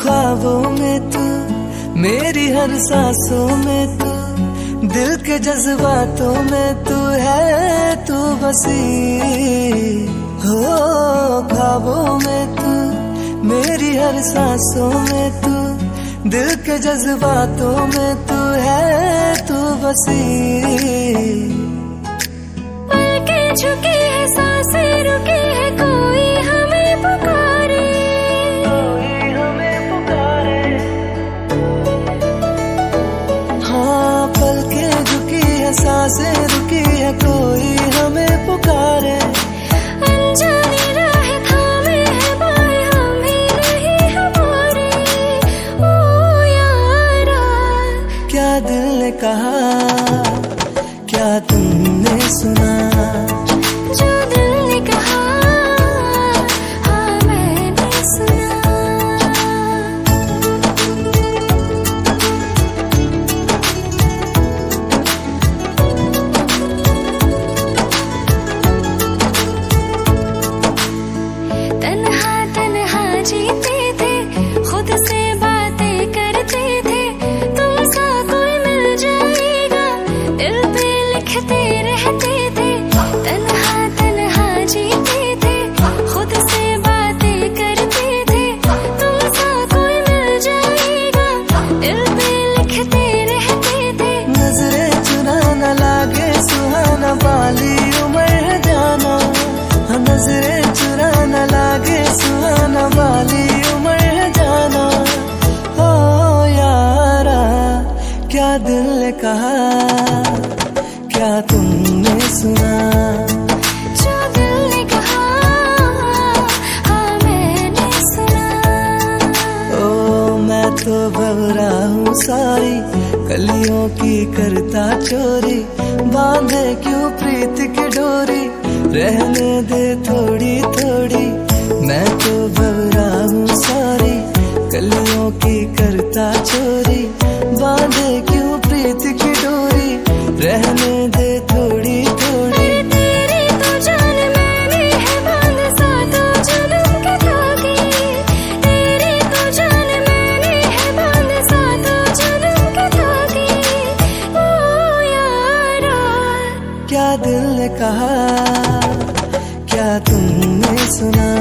ख्वाबों में तू, मेरी हर सांसों में तू, दिल के जज्बातों में तू है, तू बसी हो। ख्वाबों में तू, मेरी हर सांसों में तू, दिल के जज्बातों में तू है, तू बसी। पलकें झुकी है, सांसें रुकी है, कोई हमें पुकारे, कोई हमें पुकारे। हाँ, पलकें झुकी है, सांसें रुकी है, कोई हमें पुकारे। अनजानी राहें थामे है बाएं, हम ही नहीं हमारे। ओ यारा, क्या दिल ने कहा, क्या तुमने सुना, जो दिल ने कहा हाँ मैंने सुना। तन्हा तन्हा जीते थे, खुद से बातें करते थे, तुमसा कोई मिल जाएगा, दिल पे लिखते रहते थे। तन्हा तन्हा जीते थे, खुद से बातें करते थे, तुमसा कोई मिल जाएगा, दिल पे लिखते रहते थे। नजरें चुरा न लागे सुहाना, वाली उम्र है जाना। हाँ, नजरें चुरा न लागे सुहाना, वाली उम्र है जाना। ओ यारा, क्या दिल ने कहा, क्या तुमने सुना, जो दिल ने कहा हाँ मैंने सुना। ओ मैं तो भवरा हूँ सारी, कलियों की करता चोरी, बांधे क्यों प्रीत की डोरी, रहने दे थोड़ी थोड़ी। मैं तो भवरा हूँ सारी, कलियों की करता चोरी, बांधे क्यों प्रीत की डोरी, रहने दे थोड़ी थोड़ी। तेरी तो जान मैंने है बांध सातों जन्म के धागे, तेरी तो जान मैंने है बांध सातों जन्म के धागे। ओ यारा, क्या दिल ने कहा, क्या तुमने सुना।